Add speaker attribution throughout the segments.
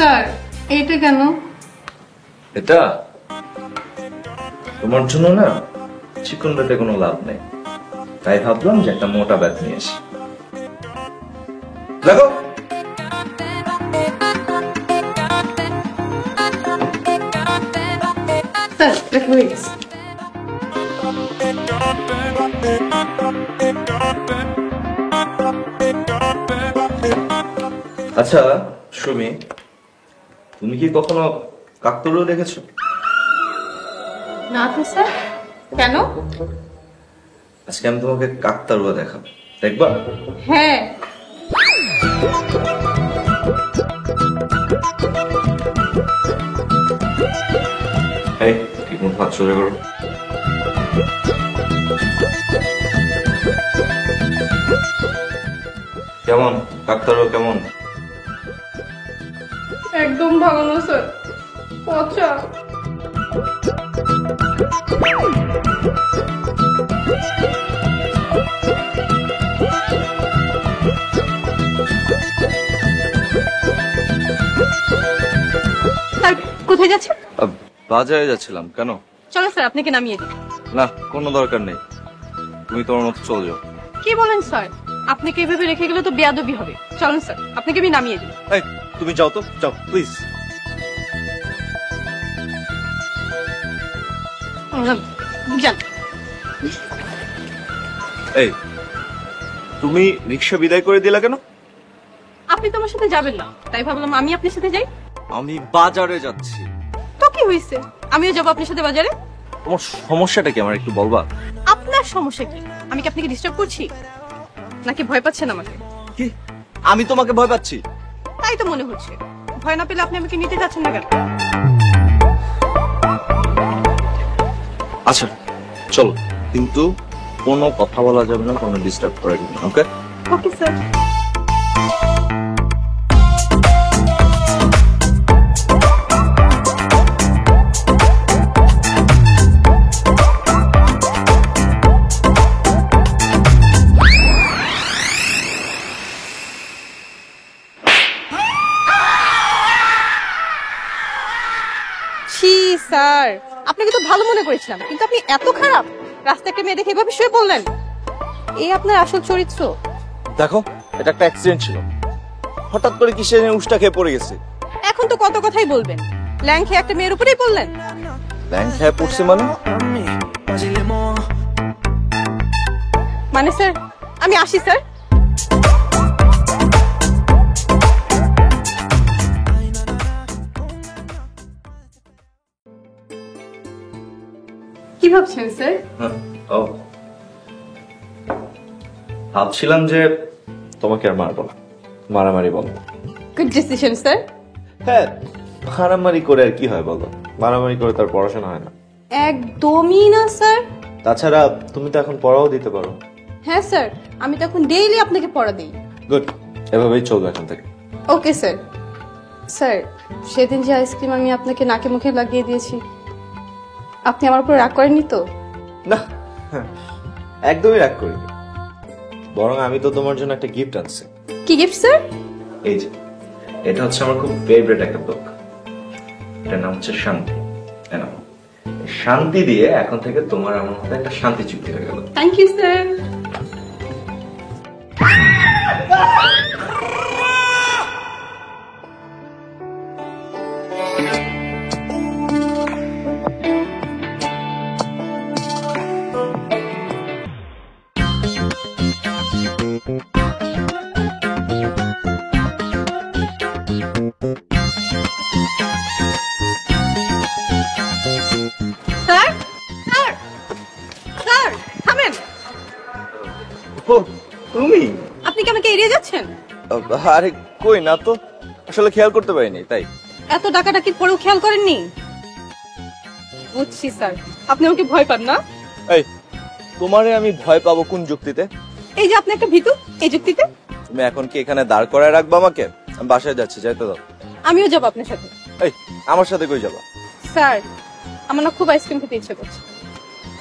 Speaker 1: Sir এইটা কেন?
Speaker 2: এটা তোমার জন্য না, চিকন বেতে কোনো লাভ নেই, তাই ভাবলাম যে একটা মোটা ব্যাট নিয়ে আসি। দেখো
Speaker 1: স্যার লেখা হয়ে গেছে।
Speaker 2: আচ্ছা সুমি, তুমি কি কখনো কাকতাড়ুয়া দেখেছো?
Speaker 1: না তো স্যার। কেন?
Speaker 2: আজকে আমি তোমাকে কাকতাড়ুয়া দেখাবো, দেখবা?
Speaker 1: হ্যাঁ।
Speaker 2: এই ঠিক মতো হাত সোজা করো। কেমন কাকতাড়ুয়া কেমন?
Speaker 1: একদম ভালো না স্যার, পচা। স্যার কোথায় যাচ্ছেন?
Speaker 2: বাজারে যাচ্ছিলাম। কেন?
Speaker 1: চলো স্যার আপনাকে নামিয়ে দিই।
Speaker 2: না, কোনো দরকার নেই, তুমি তোমার মতো চলে যাও।
Speaker 1: কি বলেন স্যার? আপনাকে এভাবে রেখে গেলে তো বেয়াদবি হবে। চলুন স্যার আপনাকে আমি নামিয়ে দিই।
Speaker 2: এই তুমি যাও তো, যাও প্লিজ।
Speaker 1: যান।
Speaker 2: এই তুমি রিক্সা বিদায় করে দিলা কেন?
Speaker 1: আপনি তো আমার সাথে যাবেন না, তাই ভাবলাম আমি আপনার সাথে যাই।
Speaker 2: আমি বাজারে যাচ্ছি।
Speaker 1: তো কি হয়েছে, আমিও যাবো আপনার সাথে বাজারে।
Speaker 2: তোমার সমস্যাটা কি আমার একটু বলবা?
Speaker 1: আপনার সমস্যা কি? আমি কি আপনাকে ডিস্টার্ব করছি, নাকি ভয় পাচ্ছেন আমাকে?
Speaker 2: কি আমি তোমাকে ভয় পাচ্ছি?
Speaker 1: তাই তো মনে হচ্ছে। ভয় না পেলে আপনি আমাকে নিতে যাচ্ছেন না কেন?
Speaker 2: আচ্ছা চলো, কিন্তু কোনো কথা বলা যাবে না, কোনো ডিস্টার্ব করা যাবে না। ওকে
Speaker 1: ওকে স্যার। স্যার আপনাকে তো ভালো মনে করেছিলাম, কিন্তু আপনি এত খারাপ। রাস্তায় একটা মেয়ে দেখে এভাবে শুয়ে পড়লেন, এই আপনার আসল চরিত্র।
Speaker 2: দেখো, এটা একটা অ্যাক্সিডেন্ট ছিল, হঠাৎ করে কিসে উষ্টা খেয়ে পড়ে গেছে।
Speaker 1: এখন তো কত কথাই বলবেন, ল্যাং খেয়ে একটা মেয়ের উপরেই পড়লেন।
Speaker 2: ব্যাংক খেয়ে পড়ছে মানে?
Speaker 1: মানে স্যার আমি আসি স্যার। কি ভাবছেন স্যার?
Speaker 2: ও ভাবছিলাম যে তোমাকে আর মারবো না, মারামারি বলো।
Speaker 1: Good decision sir.
Speaker 2: হ্যাঁ, মারামারি করে আর কি হয় বলো? মারামারি করে তার পড়াশোনা হয় না।
Speaker 1: একদমই না স্যার।
Speaker 2: তাছাড়া তুমি তো এখন পড়াও দিতে পারো।
Speaker 1: হ্যাঁ স্যার, আমি তো এখন ডেইলি আপনাকে পড়া দিই।
Speaker 2: গুড, এভাবেই চলবে এখন থেকে।
Speaker 1: Okay sir. স্যার সেদিন যে আইসক্রিম আমি আপনাকে নাকে মুখে লাগিয়ে দিয়েছি, আপনি আমার উপর রাগ করেননি তো?
Speaker 2: না, একদমই রাগ করিনি, বরং আমি তো তোমার জন্য একটা গিফট আনছি।
Speaker 1: কি গিফট স্যার?
Speaker 2: এই যে, এটা হচ্ছে আমার খুব ফেভারিট একটা বুক, এটার নাম হচ্ছে শান্তি। শান্তি দিয়ে এখন থেকে তোমার আমার মধ্যে একটা শান্তি চুক্তি হয়ে গেল।
Speaker 1: Thank you sir. Sir sir sir থামেন।
Speaker 2: ও তুমি?
Speaker 1: আপনি কি আমাকে এড়িয়ে যাচ্ছেন?
Speaker 2: আরে কই না তো, আসলে খেয়াল করতে পারিনি তাই।
Speaker 1: এত ডাকাডাকি পরেও খেয়াল করেননি? বুঝছি স্যার, আপনি আমাকে ভয় পান না।
Speaker 2: এই তোমারে আমি ভয় পাবো কোন যুক্তিতে?
Speaker 1: এই যে আপনি একটা ভীতু, এই যুক্তিতে।
Speaker 2: তুমি এখন কি এখানে দাঁড় করায় রাখবা আমাকে? আমি বাসায় যাচ্ছি, যাইতে দাও।
Speaker 1: আমিও যাবো আপনার সাথে।
Speaker 2: এই আমার সাথে কই যাবা?
Speaker 1: স্যার আমার না খুব আইসক্রিম খেতে ইচ্ছে করছে,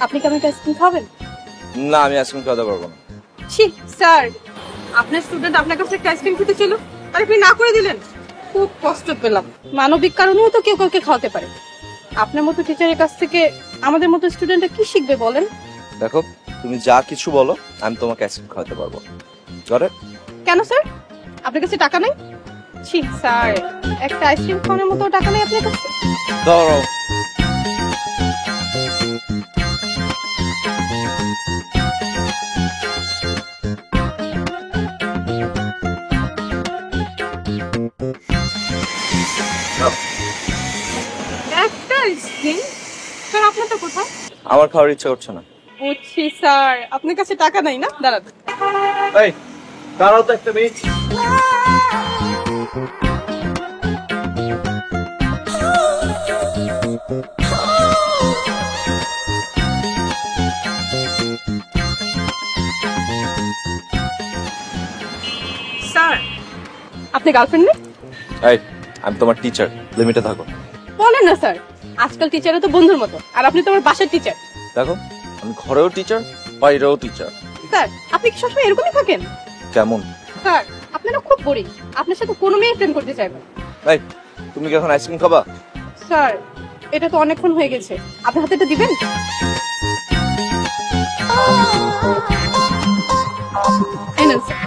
Speaker 1: আপনি কি আমাকে আইসক্রিম খাবেন?
Speaker 2: না, আমি আইসক্রিম খাওয়াতে পারবো না।
Speaker 1: ছি স্যার, আপনার স্টুডেন্ট আপনার কাছে একটা আইসক্রিম খেতে ছিল, আর আপনি না করে দিলেন। খুব কষ্ট পেলাম। মানবিক কারণেও তো কেউ কাউকে খাওয়াতে পারে। আপনার মতো টিচারের কাছ থেকে আমাদের মতো স্টুডেন্টরা কি শিখবে বলেন?
Speaker 3: দেখো, তুমি যা কিছু বলো আমি তোমাকে আইসক্রিম খাওয়াতে পারবো। করে
Speaker 1: কেন স্যার, আপনার কাছে টাকা নেই? ছি স্যার, একটা আইসক্রিম খাওয়ানোর মতো টাকা নেই আপনার কাছে?
Speaker 3: ধরো।
Speaker 1: একটা আইসক্রিম? স্যার আপনারটা কোথায়?
Speaker 3: আমার খাওয়ার ইচ্ছা করছে না।
Speaker 1: বুঝছি স্যার, আপনার কাছে টাকা নাই না, দাঁড়ান।
Speaker 3: এই দাঁড়াও তো একটা মিনিট।
Speaker 1: স্যার, আপনি গার্লফ্রেন্ড নেই?
Speaker 3: এই, আমি তোমার টিচার, লিমিটে থাকো।
Speaker 1: বলেন না স্যার, আজকাল টিচারও তো বন্ধুর মতো, আর আপনি তো আমার বাসার টিচার।
Speaker 3: দেখো, আমি ঘরেও টিচার, বাইরেও টিচার।
Speaker 1: স্যার, আপনি কি সবসময় এরকমই থাকেন?
Speaker 3: কেমন?
Speaker 1: স্যার, আপনারা খুব বোরিং, আপনার সাথে কোনো মেয়ে প্রেম করতে চাইবে না।
Speaker 3: এই, তুমি কি এখন আইসক্রিম খাবা?
Speaker 1: স্যার, এটা তো অনেকক্ষণ হয়ে গেছে, আপনার হাতে এটা দিবেন? এই নেন স্যার।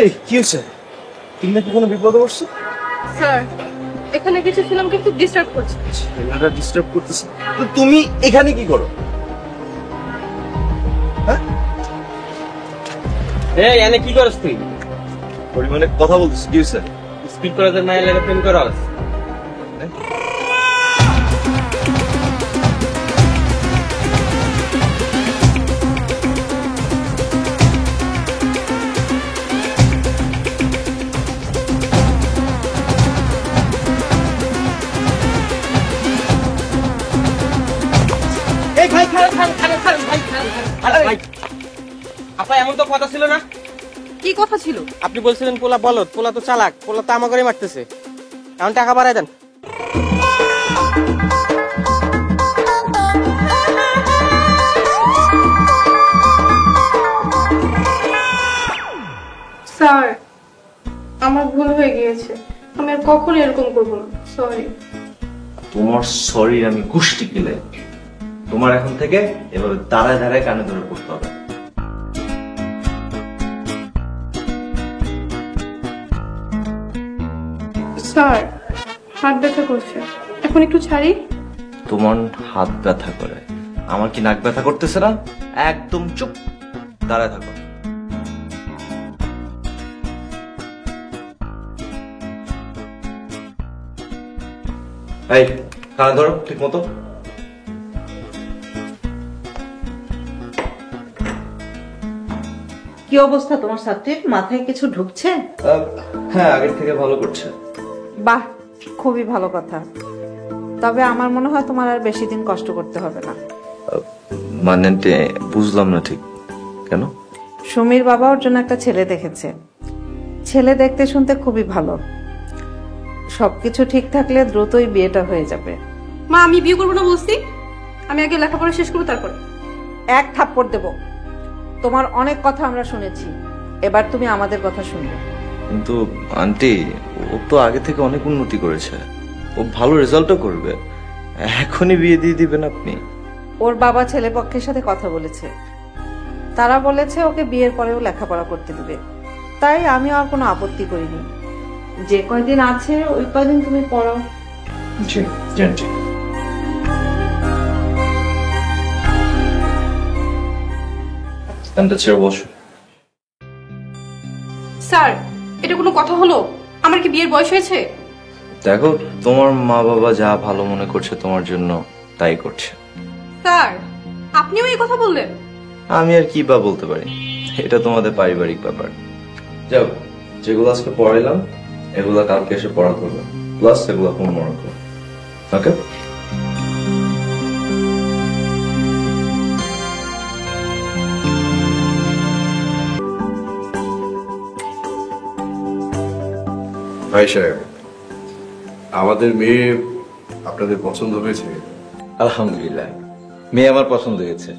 Speaker 3: এই, কি হয়েছে? তুমি নাকি কোনো বিপদে পড়ছো?
Speaker 1: স্যার, এখানে কিছু ছিলাম কিন্তু ডিস্টার্ব করছে।
Speaker 3: ছেলেটা ডিস্টার্ব করতেছে। তো তুমি এখানে কি করো? হ্যাঁ?
Speaker 4: এই এনে কি করছ তুই?
Speaker 3: পরিমাণে কথা বলতেছি, কি হয়েছে?
Speaker 4: স্পিড করে তোর মায়ের লাগে প্রেম করস? এই ভাই খারাপ ভাই খারাপ ভাই। আপা এমন তো কথা ছিল না।
Speaker 1: কি কথা ছিল?
Speaker 4: আপনি বলছিলেন পোলা বলদ, পোলা তো চালাক, পোলা তো আমাকে মারতেছে। এখন টাকা বাড়ায় দেন।
Speaker 1: স্যার, আমার ভুল হয়ে গিয়েছে, আমি আর কখনো এরকম করবো না, সরি।
Speaker 2: তোমার সরি আমি গুষ্টি কিলে। তোমার এখন থেকে এভাবে দাঁড়ায় দাঁড়ায় কানে ধরে পড়তে হবে।
Speaker 1: স্যার, হাত ব্যথা করছে, এখন একটু ছাড়ি।
Speaker 2: তোমার হাত ব্যথা করে, আমার কি নাক ব্যথা করতেছে না? একদম চুপ, দাঁড়ায় থাকো। এই, কানে ধরো ঠিক মতো।
Speaker 5: কি অবস্থা তোমার ছাত্রীর? মাথায় কিছু ঢুকছে?
Speaker 2: হ্যাঁ, আগের থেকে ভালো করছে।
Speaker 5: বাহ, খুবই ভালো কথা। তবে আমার মনে হয় তোমার আর বেশি দিন কষ্ট করতে হবে না।
Speaker 2: মানে বুঝলাম না ঠিক, কেন?
Speaker 5: সুমির বাবা ওর জন্য একটা ছেলে দেখেছে। ছেলে দেখতে শুনতে খুবই ভালো। সবকিছু ঠিক থাকলে দ্রুতই বিয়েটা হয়ে যাবে।
Speaker 1: মা, আমি বিয়ে করবো না বলছি, আমি আগে লেখাপড়া শেষ করবো তারপর।
Speaker 5: এক থাপ্পড় দেব। তোমার অনেক কথা আমরা শুনেছি, এবার তুমি আমাদের কথা শুনবে।
Speaker 2: কিন্তু আন্টি, ও তো আগে থেকে অনেক উন্নতি করেছে, ও ভালো রেজাল্টও করবে। এখনই বিয়ে দিয়ে দিবেন আপনি?
Speaker 5: ওর বাবা ছেলে পক্ষের সাথে কথা বলেছে, তারা বলেছে ওকে বিয়ের পরেও লেখাপড়া করতে দিবে। তাই আমি আর কোনো আপত্তি করিনি। যে কয়দিন আছে ওই কয়দিন তুমি পড়াও।
Speaker 2: জি জি। ছেড়ে বসো।
Speaker 1: স্যার, এটা কোনো কথা হলো? আমার কি বিয়ের বয়স হয়েছে?
Speaker 2: দেখো, তোমার মা বাবা যা ভালো মনে করছে তোমার জন্য তাই করছে।
Speaker 1: স্যার, আপনিও এই কথা বললেন?
Speaker 2: আমি আর কি বা বলতে পারি, এটা তোমাদের পারিবারিক ব্যাপার। যাও, যেগুলো আজকে পড়াইলাম এগুলো কালকে এসে পড়া করবে, প্লাস এগুলো হোমওয়ার্ক করবে। ওকে?
Speaker 6: ভাই সাহেব, আমাদের মেয়ে আপনাদের পছন্দ হয়েছে?
Speaker 2: আলহামদুলিল্লাহ, মেয়ে আমার পছন্দ হয়েছে।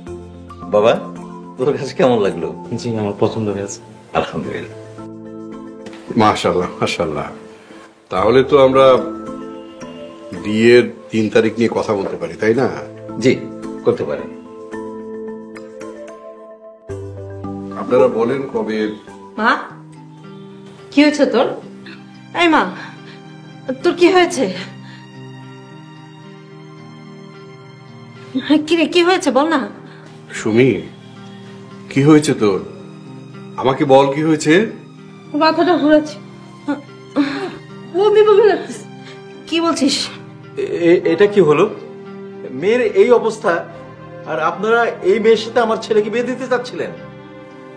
Speaker 2: বাবা, তোর কাছে কেমন লাগলো?
Speaker 4: জি আমার পছন্দ হয়েছে।
Speaker 2: আলহামদুলিল্লাহ।
Speaker 6: মাশাআল্লাহ মাশাআল্লাহ। তাহলে তো আমরা বিয়ের 3 তারিখ নিয়ে কথা বলতে পারি, তাই না?
Speaker 2: জি, করতে পারেন।
Speaker 6: আপনারা বলেন কবে?
Speaker 5: মা, কি হয়েছে তোর? এই মা, তোর কি হয়েছে? কি রে, কি হয়েছে বল না।
Speaker 6: সুমি, কি হয়েছে তোর? আমাকে বল কি হয়েছে।
Speaker 1: মাথাটা ঘুরাচ্ছে, বমি বমি লাগতেছে।
Speaker 5: কি বলছিস?
Speaker 7: এটা কি হলো? মেয়ের এই অবস্থা, আর আপনারা এই মেয়ের সাথে আমার ছেলেকে বিয়ে দিতে চাচ্ছিলেন?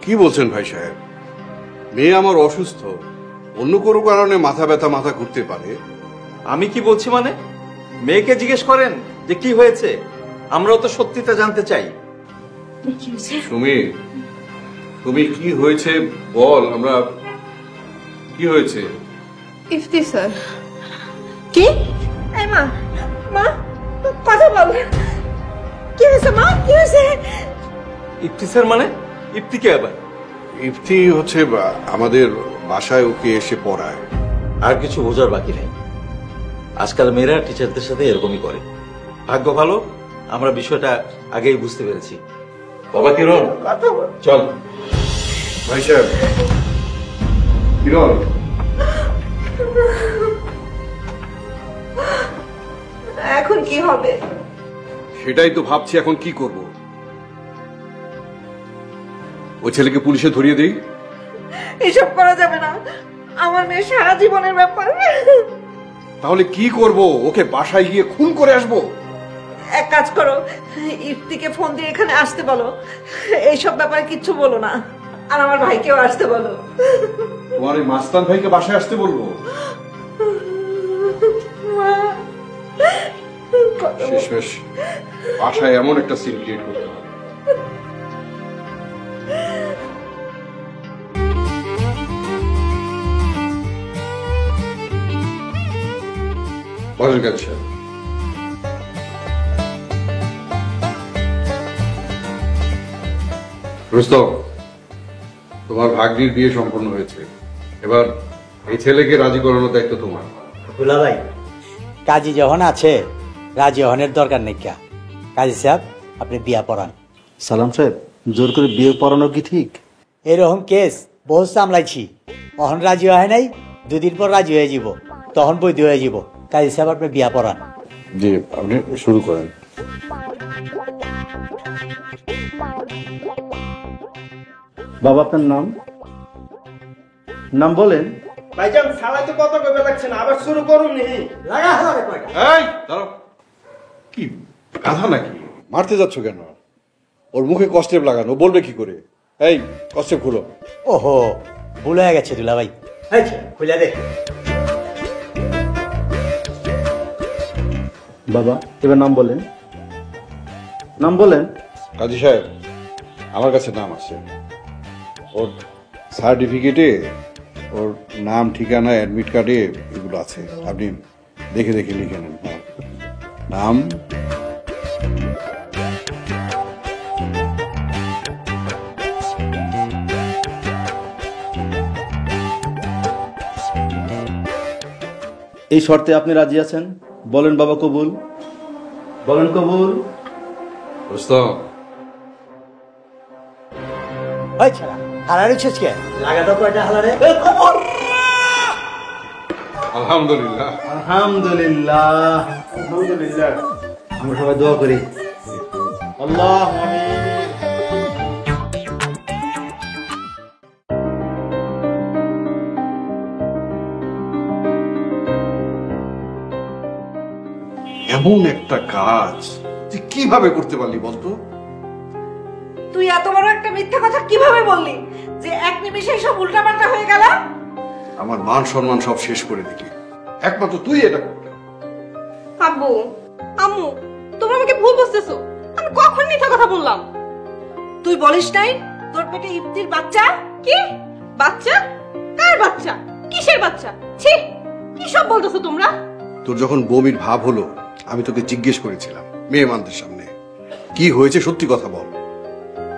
Speaker 6: কি বলছেন ভাই সাহেব? মেয়ে আমার অসুস্থ, অন্য কোনো কারণে মাথা ব্যথা, মাথা ঘুরতে পারে।
Speaker 7: আমি কি বলছি মানে? মেয়েকে জিজ্ঞেস করেন যে কি হয়েছে, আমরাও তো সত্যিটা জানতে চাই।
Speaker 6: সুমি, তুমি কি হয়েছে বল, আমরা কি হয়েছে?
Speaker 1: ইফতি স্যার।
Speaker 5: কি? এই মা, মা কথা বল। কি হয়েছে মা, কি হয়েছে?
Speaker 7: ইফতি স্যার মানে? ইফতি কে আবার?
Speaker 6: ইফতি হচ্ছে আমাদের বাসায় ওকে এসে পড়ায়।
Speaker 7: আর কিছু বোঝার বাকি নেই, আজকাল মেয়েরা টিচারদের সাথে এরকমই করে। ভাগ্য ভালো আমরা বিষয়টা আগেই বুঝতে পেরেছি। বাবা কিরণ, চল।
Speaker 6: ভাই সাহেব, কিরণ,
Speaker 5: এখন কি হবে?
Speaker 6: সেটাই তো ভাবছি এখন কি করব। ওই ছেলেকে পুলিশে ধরিয়ে দেই?
Speaker 5: এসব করা যাবে না, আমার মেয়ে সারা জীবনের ব্যাপার।
Speaker 6: তাহলে কি করব? ওকে বাসায় গিয়ে খুন করে আসবো?
Speaker 5: এক কাজ করো, ইফতিকে ফোন দিয়ে এখানে আসতে বলো। এইসব ব্যাপারে কিচ্ছু বলো না, আর আমার ভাইকেও আসতে বলো।
Speaker 6: তোমার এই মাস্তান ভাইকে বাসায় আসতে বলবো? শেষমেশ বাসায় এমন একটা সিন ক্রিয়েট করতে হবে। বলেন কাজ সাহেব। রুস্তম, তোমার ভাগ্নির বিয়ে সম্পন্ন হয়েছে, এবার এই ছেলেকে রাজি করানোর দায়িত্ব তোমার।
Speaker 8: দুলা ভাই, কাজী যখন আছে রাজি হনের দরকার নেই। কা কাজী সাহেব, আপনি বিয়া পড়ান।
Speaker 9: সালাম সাহেব, জোর করে বিয়ে পড়ানো কি ঠিক?
Speaker 8: এরকম কেস বহু সামলাইছি, অহন রাজি হয় নাই, 2 দিন পর রাজি হয়ে যাব, তখন বৈধ হয়ে যাব। কাজী সাহেব, আপনি বিয়া পড়ান।
Speaker 6: জি, আপনি শুরু করেন।
Speaker 9: বাবা, আপনার নাম নাম বলেন।
Speaker 4: ভাইজান সালাই তো কত কবে লাগছে না, আবার শুরু করুন নি।
Speaker 8: লাগা হবে কয়টা?
Speaker 6: এই দাঁড়াও, কি গাধা নাকি? মারতে যাচ্ছ কেন? ওর মুখে কষ্টেপ লাগানো, বলবে কি করে? এই কষ্টেপ খুলো।
Speaker 8: ওহো, ভুল হয়ে গেছে দুলা ভাই। খুলে দে।
Speaker 9: বাবা, এবার নাম বলেন, নাম বলেন।
Speaker 6: কাজী সাহেব, আমার কাছে নাম আছে, ওর সার্টিফিকেটে ওর নাম, ঠিকানা, অ্যাডমিট কার্ডে এগুলো আছে, আপনি দেখে দেখে লিখে নেন। নাম,
Speaker 9: এই শর্তে আপনি রাজি আছেন? বলেন বাবা, কবুল বলেন। কবুল।
Speaker 6: রুস্তম,
Speaker 8: ওই ছাড়া হারারে ছেচকে লাগাটা কয়টা হালারে?
Speaker 6: আলহামদুলিল্লাহ।
Speaker 9: আলহামদুলিল্লাহ, আলহামদুলিল্লাহ। আমরা সবাই দোয়া করি। আল্লাহ আমিন।
Speaker 6: এমন একটা কাজ তুই কিভাবে করতে পারলি বলতো?
Speaker 5: তুই এত বড় একটা মিথ্যা কথা কিভাবে বললি যে এক নিমিষে সব উল্টাপাল্টা হয়ে গেল?
Speaker 6: আমার মান সম্মান সব শেষ করে দিলি, একমাত্র তুই এটা করলি।
Speaker 1: আব্বু, আম্মু, তোমরা আমাকে ভুল বুঝতেছো। আমি কখন মিথ্যা কথা বললাম?
Speaker 5: তুই বলিস নাই তোর পেটে ইফতির বাচ্চা?
Speaker 1: কি বাচ্চা? কার বাচ্চা? কিসের বাচ্চা? ছি, কি সব বলতেছো তোমরা?
Speaker 6: তোর যখন বমির ভাব হলো আমি তোকে জিজ্ঞেস করেছিলাম মেহমানদের সামনে কি হয়েছে, সত্যি কথা বল।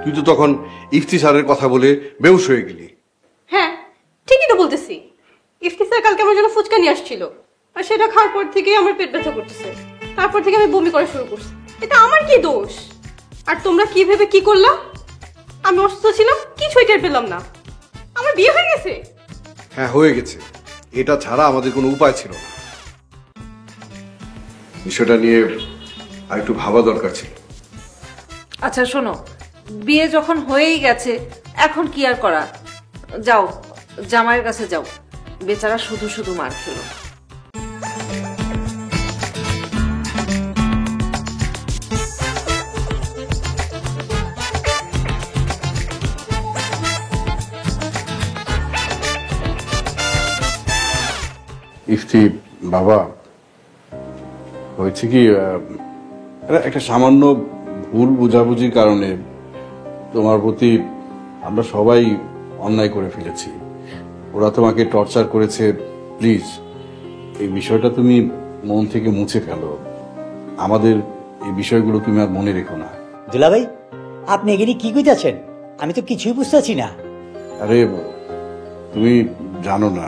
Speaker 6: তুই তো তখন ইফতি স্যারের কথা বলে বেহুশ হয়ে গেলি।
Speaker 1: হ্যাঁ, ঠিকই তো বলতেছি। ইফতি স্যার কালকে আমার জন্য ফুচকা নিয়ে আসছিল, আর সেটা খাওয়ার পর থেকেই আমার পেট ব্যথা করতেছে। তারপর থেকে আমি বমি করা শুরু করছি। এটা আমার কি দোষ? আর তোমরা কি ভেবে কি করলা? আমি অসুস্থ ছিলাম, কিছুই টের পেলাম না। আমার বিয়ে হয়ে গেছে।
Speaker 6: হ্যাঁ হয়ে গেছে, এটা ছাড়া আমাদের কোনো উপায় ছিল না। বিষয়টা নিয়ে আর একটু ভাবা দরকার ছিল।
Speaker 5: আচ্ছা শোনো, বিয়ে যখন হয়েই গেছে এখন কি আর করা, যাও জামাইয়ের কাছে যাও, বেচারা শুধু শুধু মার খেলো।
Speaker 6: ইফতি বাবা, হয়েছে কি একটা সামান্য ভুল বোঝাবুঝির কারণে তোমার প্রতি আমরা সবাই অন্যায় করে ফেলেছি। ওরা তোমাকে টর্চার করেছে, প্লিজ এই বিষয়টা তুমি মন থেকে মুছে ফেলো। আমাদের এই বিষয়গুলো তুমি আর মনে রেখো না।
Speaker 8: দুলাভাই, আপনি এখানে কি কইতাছেন? আমি তো কিছুই বুঝতেছি না।
Speaker 6: আরে তুমি জানো না,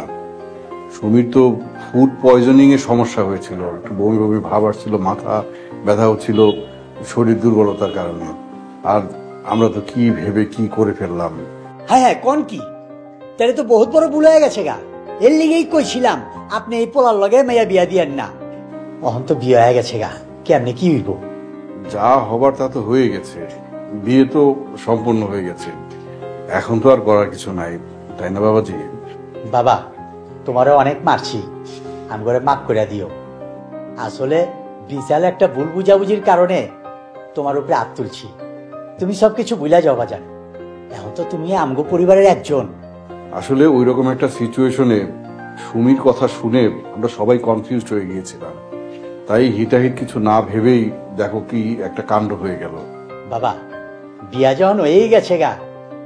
Speaker 6: সুমির তো ফুড পয়জনিং এর সমস্যা হয়েছিল, একটু বমি বমি ভাব আসছিল, মাথা ব্যথা হচ্ছিল শরীর দুর্বলতার কারণে। আর আমরা তো কি ভেবে কি করে ফেললাম।
Speaker 8: হ্যাঁ হ্যাঁ, কোন কি? তাহলে তো বহুত বড় ভুল হয়ে গেছে গা। এর লিগেই কইছিলাম আপনি এই পোলার লগে মেয়া বিয়া দিয়েন না। অহন তো বিয়ে হয়ে গেছে গা, কেমনে কি হইব?
Speaker 6: যা হবার তা তো হয়ে গেছে, বিয়ে তো সম্পূর্ণ হয়ে গেছে, এখন তো আর করার কিছু নাই, তাই না বাবাজি?
Speaker 8: বাবা, তোমারও অনেক মারছি, আমি করে মাফ করে দিও। আসলে বিশাল একটা ভুল বুঝাবুঝির কারণে তোমার উপরে হাত তুলছি। তুমি সবকিছু ভুলে যাও বাজান, এখন তো তুমি আমগো পরিবারের একজন।
Speaker 6: আসলে ওই রকম একটা সিচুয়েশনে সুমির কথা শুনে আমরা সবাই কনফিউজড হয়ে গিয়েছিলাম, তাই হিতাহিত কিছু না ভেবেই দেখো কি একটা কাণ্ড হয়ে গেল।
Speaker 8: বাবা, বিয়া যখন হয়েই গেছে গা,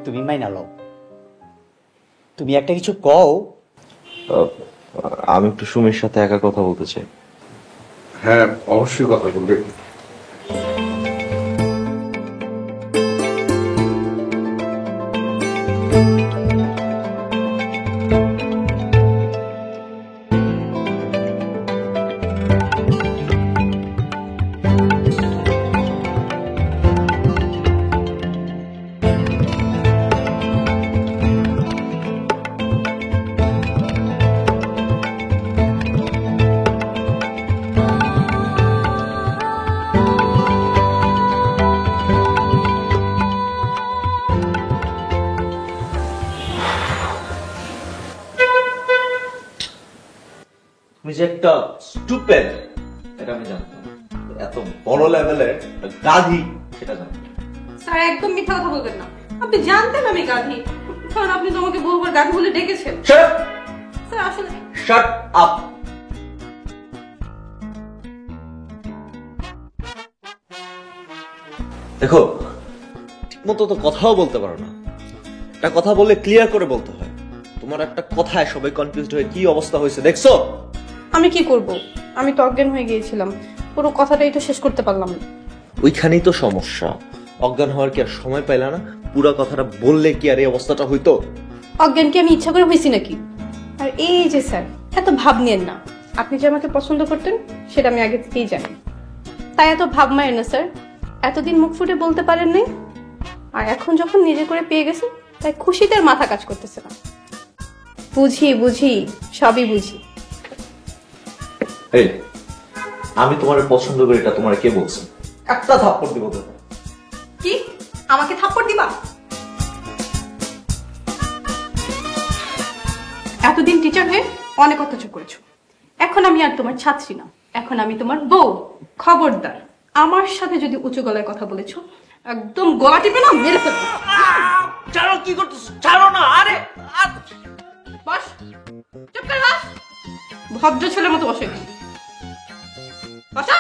Speaker 8: তুমি মাইনা লও। তুমি একটা কিছু কও।
Speaker 2: আমি একটু সুমির সাথে একা কথা বলতে চাই।
Speaker 6: হ্যাঁ অবশ্যই কথা বলবে।
Speaker 2: তুমি যে একটা স্টুপিড এটা আমি জানতাম, এত বড় লেভেলের গাধি সেটা জানতাম।
Speaker 1: স্যার একদম মিথ্যা কথা বলবেন না। আপনি জানতেন আমি গাধি, কারণ আপনি তো আমাকে বহুবার গাধি বলে ডেকেছেন। স্যার আসলে
Speaker 2: শাট আপ। দেখো, ঠিক মতো তো কথাও বলতে পারো না। একটা কথা বললে ক্লিয়ার করে বলতে হয়। তোমার একটা কথায় সবাই কনফিউজড হয়ে কি অবস্থা হয়েছে দেখছো?
Speaker 1: আমি কি করব? আমি তো অজ্ঞান হয়ে গিয়েছিলাম, পুরো কথাটাই তো শেষ করতে পারলাম না।
Speaker 2: ওইখানেই তো সমস্যা। অজ্ঞান হওয়ার কি আর সময় পাইলা না? পুরো কথাটা বললে কি আর এই অবস্থাটা হইতো?
Speaker 1: অজ্ঞান কি আমি ইচ্ছা করে হয়েছি নাকি? আর এই যে স্যার, এত ভাব নিয়েন না। আপনি যে আমাকে পছন্দ করতেন সেটা আমি আগে থেকেই জানি, তাই এত ভাব মারেন না স্যার। এতদিন মুখ ফুটে বলতে পারেন নাই, আর এখন যখন নিজে করে পেয়ে গেছেন তাই খুশিতে আর মাথা কাজ করতেছে না। বুঝি বুঝি, সবই বুঝি।
Speaker 2: এই, আমি তোমার পছন্দ করি এটা তোমার কে বলছে? একটা থাপ্পড় দিব তোকে।
Speaker 1: কি আমাকে থাপ্পড় দিবা? এতদিন টিচার হয়ে অনেক অত্যাচার করেছো, এখন আমি আর তোমার ছাত্রী না, এখন আমি তোমার বউ। খবরদার আমার সাথে যদি উঁচু গলায় কথা বলেছো, একদম গলা টিপে না মেরে ফেলবো।
Speaker 2: ছাড়ো, কি করতেছ? ছাড়ো না। আরে
Speaker 1: বস, চুপ করে বস। ভদ্র ছেলের মতো বসে বসা।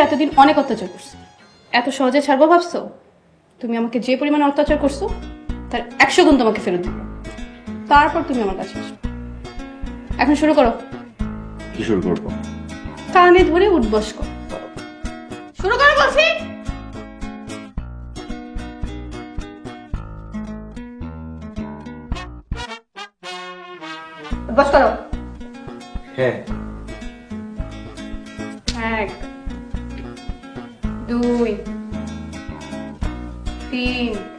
Speaker 1: এতদিন অনেক অত্যাচার করছো, এত সহজে ছাড়বো ভাবছো? তুমি আমাকে যে পরিমাণ অত্যাচার করছো তার 100 গুণ তোমাকে ফেরত দিব, তারপর তুমি আমার কাছে আসো। এখন শুরু করো।
Speaker 9: কি শুরু করবো?
Speaker 1: কানে ধরে উঠবস করো। শুরু করো বলছি। উঠবস করো।
Speaker 2: হ্যাঁ
Speaker 1: 1 2 3